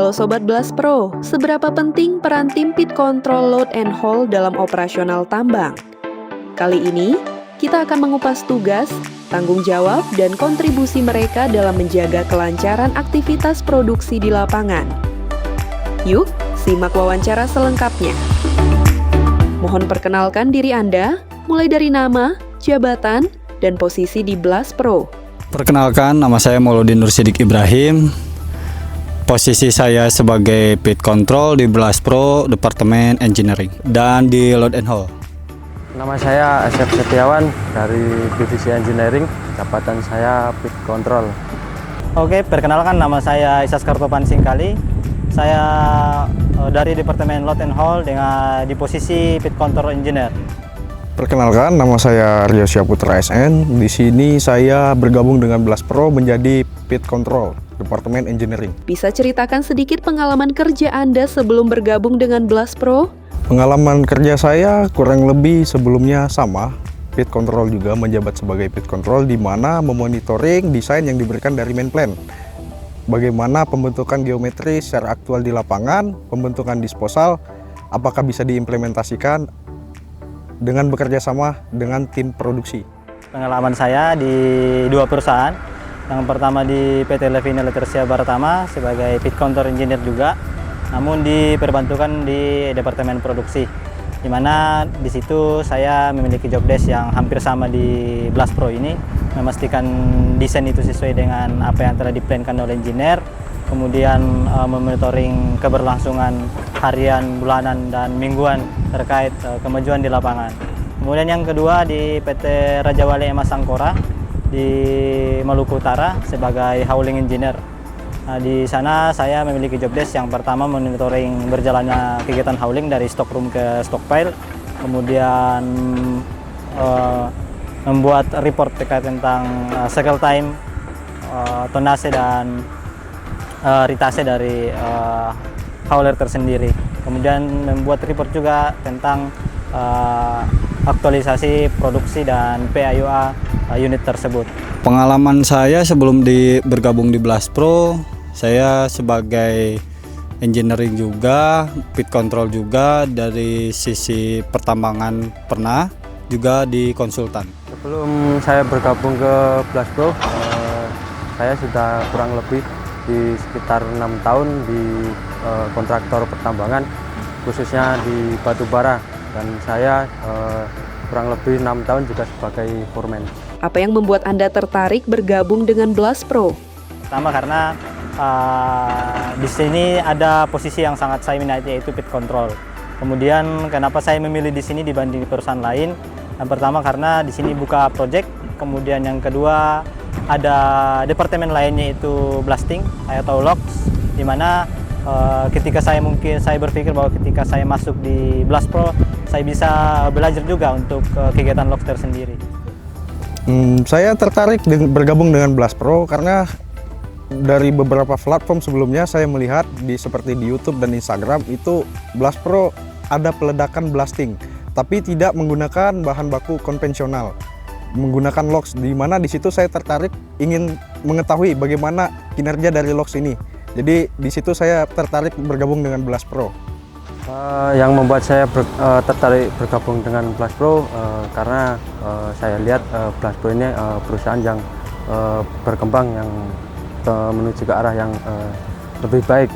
Halo Sobat Blast Pro, seberapa penting peran tim pit control load and haul dalam operasional tambang? Kali ini, kita akan mengupas tugas, tanggung jawab, dan kontribusi mereka dalam menjaga kelancaran aktivitas produksi di lapangan. Yuk, simak wawancara selengkapnya. Mohon perkenalkan diri Anda, mulai dari nama, jabatan, dan posisi di Blast Pro. Perkenalkan, nama saya Mauludin Nursidik Ibrahim. Posisi saya sebagai pit control di Blast Pro, Departemen Engineering, dan di Load and Haul. Nama saya Asep Setiawan dari Divisi Engineering, jabatan saya pit control. Oke, perkenalkan nama saya Isas Kartopan Singkali. Saya dari Departemen Load and Haul dengan di posisi pit control engineer. Perkenalkan, nama saya Rio Syaputra SN. Di sini saya bergabung dengan Blast Pro menjadi pit control, Departemen Engineering. Bisa ceritakan sedikit pengalaman kerja Anda sebelum bergabung dengan Blast Pro? Pengalaman kerja saya kurang lebih sebelumnya sama. Pit control juga menjabat sebagai pit control di mana memonitoring desain yang diberikan dari main plan. Bagaimana pembentukan geometri secara aktual di lapangan, pembentukan disposal, apakah bisa diimplementasikan dengan bekerja sama dengan tim produksi. Pengalaman saya di dua perusahaan. Yang pertama di PT Levina Letersia Baratama sebagai pit control engineer juga, namun diperbantukan di departemen produksi. Di mana di situ saya memiliki job desk yang hampir sama di Blast Pro ini, memastikan desain itu sesuai dengan apa yang telah diplankan oleh engineer, kemudian memonitoring keberlangsungan harian, bulanan, dan mingguan terkait kemajuan di lapangan. Kemudian yang kedua di PT Raja Wali Emas Angkora di Maluku Utara sebagai hauling engineer. Nah, di sana saya memiliki job desk yang pertama monitoring berjalannya kegiatan hauling dari stockroom ke stockpile, kemudian membuat report terkait tentang cycle time, tonase dan ritase dari hauler tersendiri. Kemudian membuat report juga tentang aktualisasi produksi dan PAUA unit tersebut. Pengalaman saya sebelum bergabung di Blast Pro, saya sebagai engineering juga, pit control juga, dari sisi pertambangan pernah, juga di konsultan. Sebelum saya bergabung ke Blast Pro, saya sudah kurang lebih di sekitar 6 tahun di kontraktor pertambangan, khususnya di batubara, dan saya kurang lebih 6 tahun juga sebagai foreman. Apa yang membuat Anda tertarik bergabung dengan Blast Pro? Pertama karena di sini ada posisi yang sangat saya minati, yaitu pit control. Kemudian kenapa saya memilih di sini dibanding di perusahaan lain? Yang pertama karena di sini buka project, kemudian yang kedua ada departemen lainnya yaitu blasting atau locks, di mana ketika saya berpikir bahwa ketika saya masuk di Blast Pro, saya bisa belajar juga untuk kegiatan locks tersendiri. Saya tertarik bergabung dengan Blast Pro karena dari beberapa platform sebelumnya saya melihat seperti di YouTube dan Instagram itu Blast Pro ada peledakan blasting, tapi tidak menggunakan bahan baku konvensional, menggunakan locks, di mana di situ saya tertarik ingin mengetahui bagaimana kinerja dari locks ini. Jadi di situ saya tertarik bergabung dengan Blast Pro. Yang membuat saya tertarik bergabung dengan Blast Pro karena saya lihat Blast Pro ini perusahaan yang berkembang, yang menuju ke arah yang lebih baik.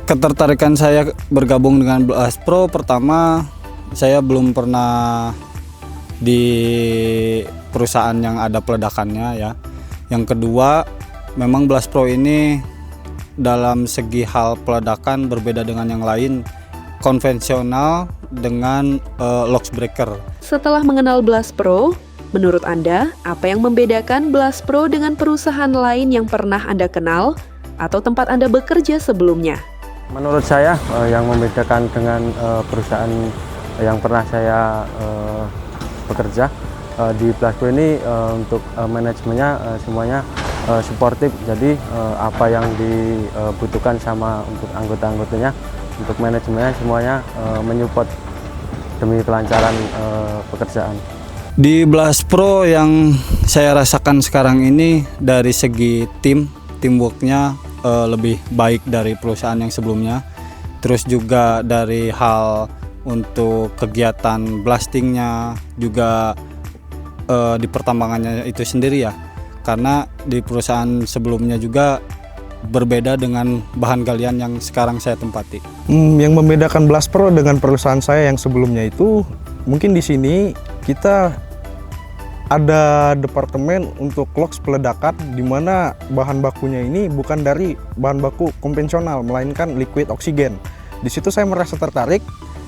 Ketertarikan saya bergabung dengan Blast Pro, pertama saya belum pernah di perusahaan yang ada peledakannya ya. Yang kedua, memang Blast Pro ini dalam segi hal peledakan berbeda dengan yang lain, konvensional dengan locks breaker. Setelah mengenal Blast Pro, menurut Anda, apa yang membedakan Blast Pro dengan perusahaan lain yang pernah Anda kenal atau tempat Anda bekerja sebelumnya? Menurut saya yang membedakan dengan perusahaan yang pernah saya bekerja di Blast Pro ini, untuk manajemennya semuanya suportif. Jadi apa yang dibutuhkan sama untuk anggota-anggotanya, untuk manajemennya semuanya menyupport demi kelancaran pekerjaan. Di Blast Pro yang saya rasakan sekarang ini dari segi teamworknya lebih baik dari perusahaan yang sebelumnya. Terus juga dari hal untuk kegiatan blastingnya juga di pertambangannya itu sendiri ya, karena di perusahaan sebelumnya juga berbeda dengan bahan galian yang sekarang saya tempati. Yang membedakan Blast Pro dengan perusahaan saya yang sebelumnya itu mungkin di sini kita ada departemen untuk loks peledakan, di mana bahan bakunya ini bukan dari bahan baku konvensional melainkan liquid oksigen. Di situ saya merasa tertarik,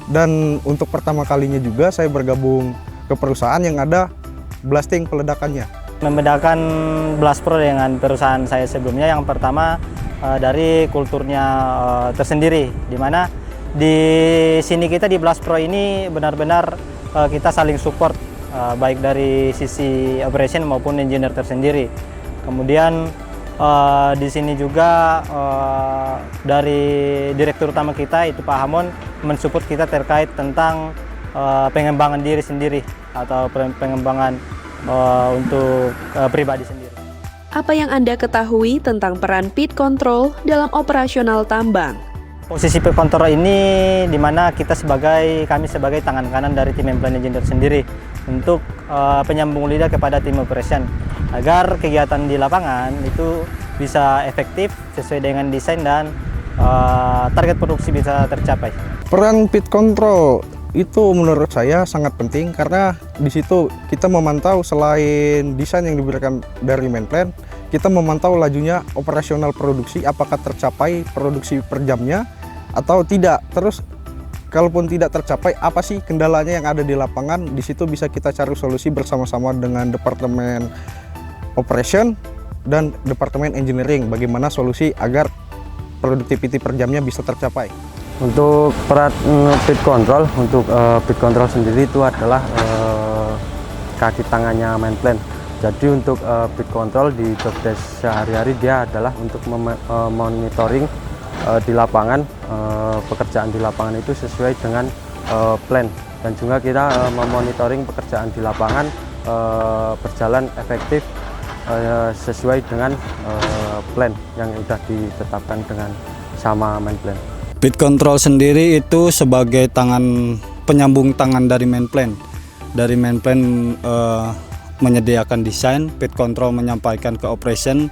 dan untuk pertama kalinya juga saya bergabung ke perusahaan yang ada blasting peledakannya. Membedakan Blast Pro dengan perusahaan saya sebelumnya, yang pertama dari kulturnya tersendiri, di mana di sini kita di Blast Pro ini benar-benar kita saling support, baik dari sisi operation maupun engineer tersendiri. Kemudian di sini juga dari direktur utama kita itu Pak Hamon mensupport kita terkait tentang pengembangan diri sendiri atau pengembangan untuk pribadi sendiri. Apa yang Anda ketahui tentang peran pit control dalam operasional tambang? Posisi pit control ini di mana kami sebagai tangan kanan dari tim plan engineer sendiri untuk penyambung lidah kepada tim operation agar kegiatan di lapangan itu bisa efektif sesuai dengan desain dan target produksi bisa tercapai. Peran pit control itu menurut saya sangat penting, karena di situ kita memantau selain desain yang diberikan dari main plan, kita memantau lajunya operasional produksi, apakah tercapai produksi per jamnya atau tidak. Terus kalaupun tidak tercapai, apa sih kendalanya yang ada di lapangan? Di situ bisa kita cari solusi bersama-sama dengan departemen operation dan departemen engineering, bagaimana solusi agar productivity per jamnya bisa tercapai. Untuk peran pit control, untuk pit control sendiri itu adalah kaki tangannya main plan. Jadi untuk pit control di job desk sehari-hari dia adalah untuk monitoring di lapangan, pekerjaan di lapangan itu sesuai dengan plan, dan juga kita memonitoring pekerjaan di lapangan berjalan efektif sesuai dengan plan yang sudah ditetapkan dengan sama main plan. Pit control sendiri itu sebagai penyambung tangan dari main plan. Dari main plan menyediakan desain, pit control menyampaikan ke operation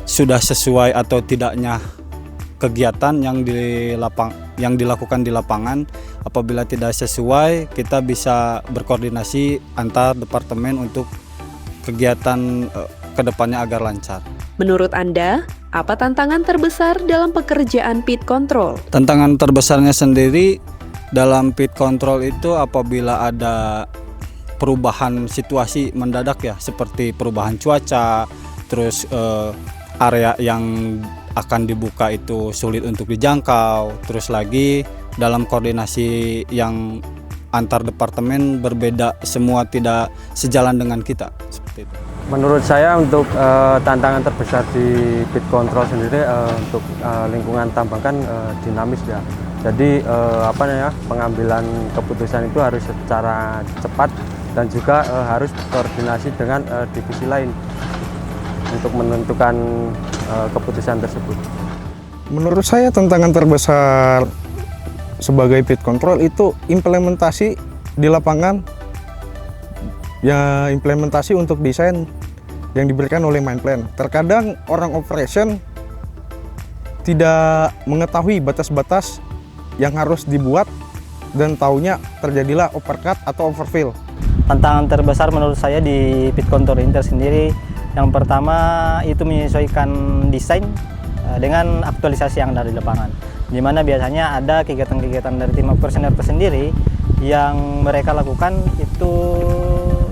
sudah sesuai atau tidaknya kegiatan yang dilakukan di lapangan. Apabila tidak sesuai, kita bisa berkoordinasi antar departemen untuk kegiatan kedepannya agar lancar. Menurut Anda, apa tantangan terbesar dalam pekerjaan pit control? Tantangan terbesarnya sendiri dalam pit control itu apabila ada perubahan situasi mendadak ya, seperti perubahan cuaca, terus area yang akan dibuka itu sulit untuk dijangkau, terus lagi dalam koordinasi yang antar departemen berbeda, semua tidak sejalan dengan kita, seperti itu. Menurut saya untuk tantangan terbesar di pit control sendiri untuk lingkungan tambang kan dinamis ya. Jadi pengambilan keputusan itu harus secara cepat dan juga harus koordinasi dengan divisi lain untuk menentukan keputusan tersebut. Menurut saya tantangan terbesar sebagai pit control itu implementasi di lapangan, ya implementasi untuk desain yang diberikan oleh main plan. Terkadang orang operation tidak mengetahui batas-batas yang harus dibuat dan taunya terjadilah overcut atau overfill. Tantangan terbesar menurut saya di pit control inter sendiri, yang pertama itu menyesuaikan desain dengan aktualisasi yang ada di lapangan, di mana biasanya ada kegiatan-kegiatan dari tim operasional tersendiri yang mereka lakukan itu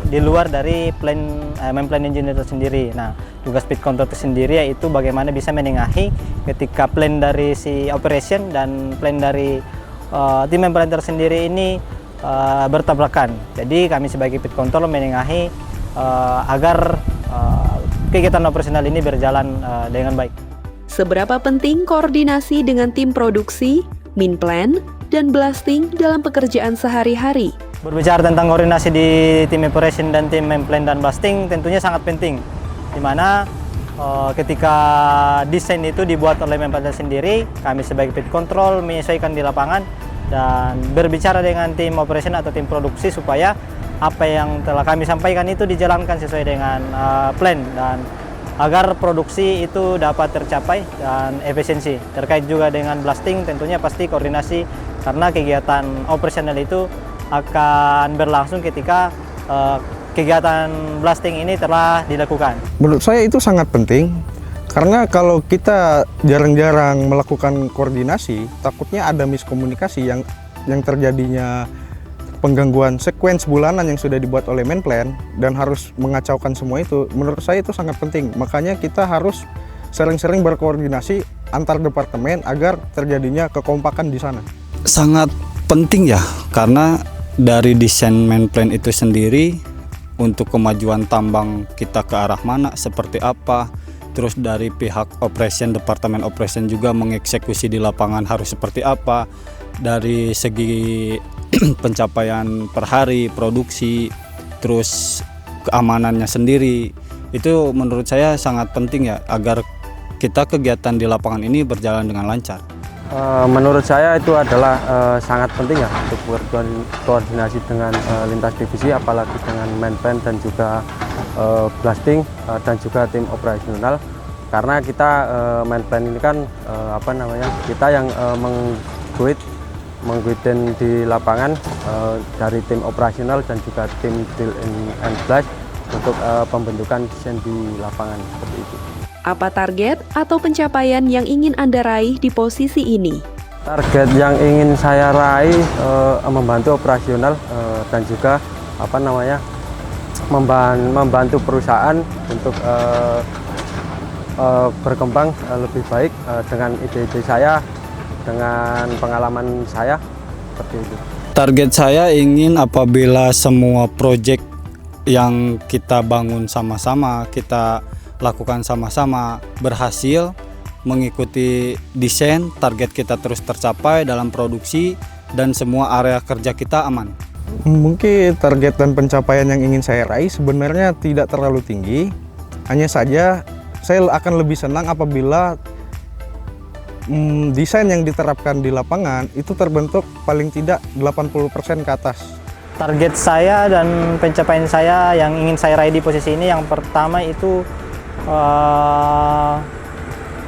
di luar dari main plan engineer tersendiri. Nah, tugas pit control tersendiri yaitu bagaimana bisa menengahi ketika plan dari si operation dan plan dari tim main plan tersendiri ini bertabrakan. Jadi kami sebagai pit control menengahi agar kegiatan operasional ini berjalan dengan baik. Seberapa penting koordinasi dengan tim produksi, main plan, dan blasting dalam pekerjaan sehari-hari? Berbicara tentang koordinasi di tim operation dan tim main plan dan blasting tentunya sangat penting, di mana ketika desain itu dibuat oleh Menpora sendiri, kami sebagai pit control menyesuaikan di lapangan dan berbicara dengan tim operation atau tim produksi supaya apa yang telah kami sampaikan itu dijalankan sesuai dengan plan dan agar produksi itu dapat tercapai dan efisiensi. Terkait juga dengan blasting, tentunya pasti koordinasi karena kegiatan operasional itu akan berlangsung ketika kegiatan blasting ini telah dilakukan. Menurut saya itu sangat penting karena kalau kita jarang-jarang melakukan koordinasi, takutnya ada miskomunikasi yang terjadinya penggangguan sequence bulanan yang sudah dibuat oleh Menplan dan harus mengacaukan semua itu. Menurut saya itu sangat penting. Makanya kita harus sering-sering berkoordinasi antar departemen agar terjadinya kekompakan di sana. Sangat penting ya, karena dari desain Menplan itu sendiri untuk kemajuan tambang kita ke arah mana, seperti apa, terus dari pihak operation, departemen operation juga mengeksekusi di lapangan harus seperti apa, dari segi pencapaian per hari, produksi, terus keamanannya sendiri, itu menurut saya sangat penting ya, agar kita kegiatan di lapangan ini berjalan dengan lancar. Menurut saya itu adalah sangat penting ya untuk berkoordinasi dengan lintas divisi, apalagi dengan Menplan dan juga blasting dan juga tim operasional, karena kita Menplan ini kan kita yang mengguidin di lapangan dari tim operasional dan juga tim drill and blast untuk pembentukan desain di lapangan seperti itu. Apa target atau pencapaian yang ingin Anda raih di posisi ini? Target yang ingin saya raih membantu operasional dan juga membantu perusahaan untuk berkembang lebih baik dengan ide-ide saya, dengan pengalaman saya seperti itu. Target saya ingin apabila semua proyek yang kita bangun sama-sama, kita lakukan sama-sama berhasil mengikuti desain, target kita terus tercapai dalam produksi dan semua area kerja kita aman. Mungkin target dan pencapaian yang ingin saya raih sebenarnya tidak terlalu tinggi. Hanya saja saya akan lebih senang apabila desain yang diterapkan di lapangan itu terbentuk paling tidak 80% ke atas. Target saya dan pencapaian saya yang ingin saya raih di posisi ini, yang pertama itu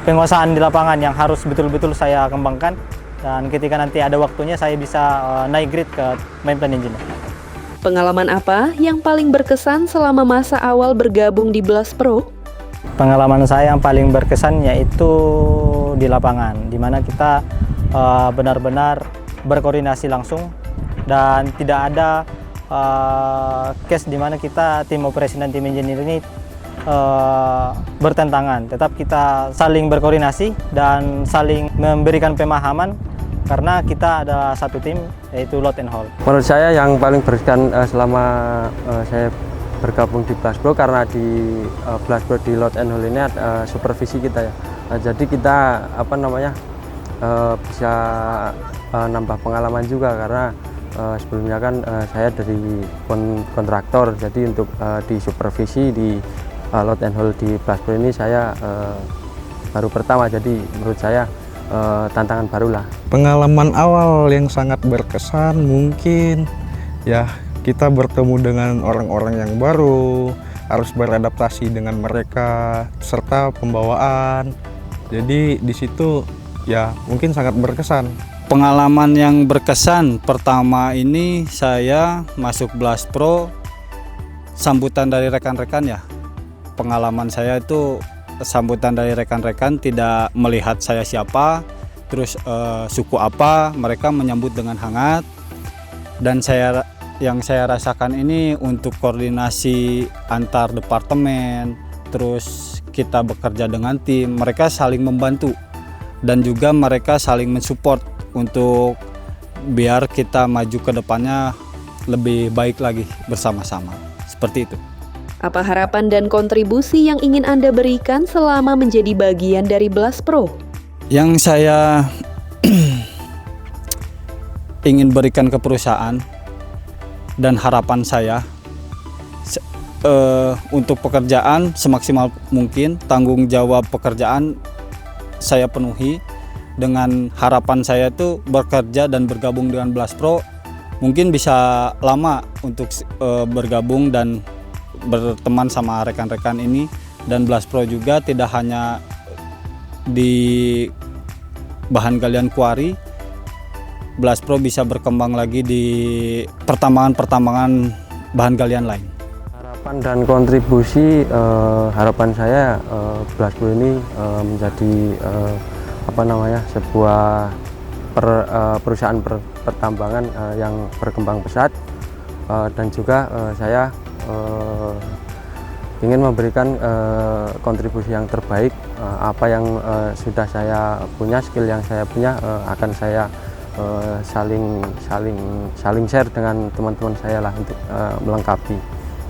penguasaan di lapangan yang harus betul-betul saya kembangkan, dan ketika nanti ada waktunya saya bisa naik grade ke Menplan Engineer. Pengalaman apa yang paling berkesan selama masa awal bergabung di Blast Pro? Pengalaman saya yang paling berkesan yaitu di lapangan, di mana kita benar-benar berkoordinasi langsung dan tidak ada case di mana kita tim operation dan tim engineer ini bertentangan. Tetap kita saling berkoordinasi dan saling memberikan pemahaman karena kita ada satu tim, yaitu load and haul. Menurut saya yang paling berkesan selama saya bergabung di Blast Pro, karena di Blast Pro di load and haul ini ada supervisi kita ya. Jadi kita bisa nambah pengalaman juga, karena sebelumnya kan saya dari kontraktor, jadi untuk di supervisi di load and haul di Blast Pro ini saya baru pertama, jadi menurut saya tantangan barulah. Pengalaman awal yang sangat berkesan mungkin ya kita bertemu dengan orang-orang yang baru, harus beradaptasi dengan mereka serta pembawaan. Jadi di situ ya mungkin sangat berkesan. Pengalaman yang berkesan pertama ini saya masuk Blast Pro, sambutan dari rekan-rekan ya. Pengalaman saya itu sambutan dari rekan-rekan, tidak melihat saya siapa, terus suku apa, mereka menyambut dengan hangat. Dan yang saya rasakan ini untuk koordinasi antar departemen, terus kita bekerja dengan tim, mereka saling membantu dan juga mereka saling mensupport untuk biar kita maju ke depannya lebih baik lagi bersama-sama. Seperti itu. Apa harapan dan kontribusi yang ingin Anda berikan selama menjadi bagian dari Blast Pro? Yang saya ingin berikan ke perusahaan dan harapan saya untuk pekerjaan semaksimal mungkin, tanggung jawab pekerjaan saya penuhi. Dengan harapan saya itu bekerja dan bergabung dengan Blast Pro mungkin bisa lama untuk bergabung dan berteman sama rekan-rekan ini. Dan Blast Pro juga tidak hanya di bahan galian kuari, Blast Pro bisa berkembang lagi di pertambangan bahan galian lain. Harapan dan kontribusi, harapan saya Blast Pro ini menjadi sebuah perusahaan pertambangan yang berkembang pesat, dan juga saya ingin memberikan kontribusi yang terbaik. Apa yang sudah saya punya, skill yang saya punya, akan saya saling share dengan teman-teman saya lah untuk melengkapi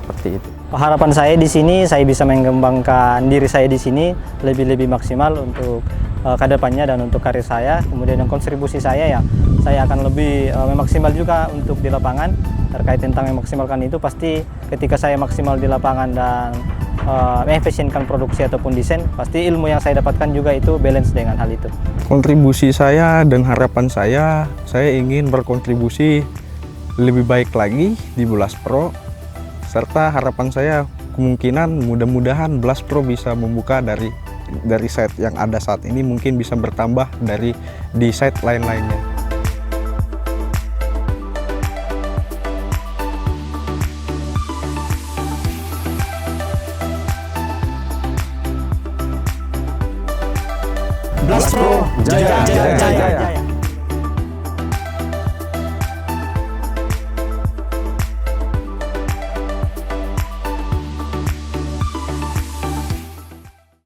seperti itu. Harapan saya di sini, saya bisa mengembangkan diri saya di sini lebih maksimal untuk kedepannya dan untuk karir saya. Kemudian yang kontribusi saya, ya saya akan lebih memaksimal juga untuk di lapangan. Terkait tentang memaksimalkan itu, pasti ketika saya maksimal di lapangan dan mengefisienkan produksi ataupun desain, pasti ilmu yang saya dapatkan juga itu balance dengan hal itu. Kontribusi saya dan harapan saya ingin berkontribusi lebih baik lagi di Blast Pro, serta harapan saya kemungkinan mudah-mudahan Blast Pro bisa membuka dari site yang ada saat ini, mungkin bisa bertambah di site lain-lainnya. Blast Pro, jaya, jaya, jaya.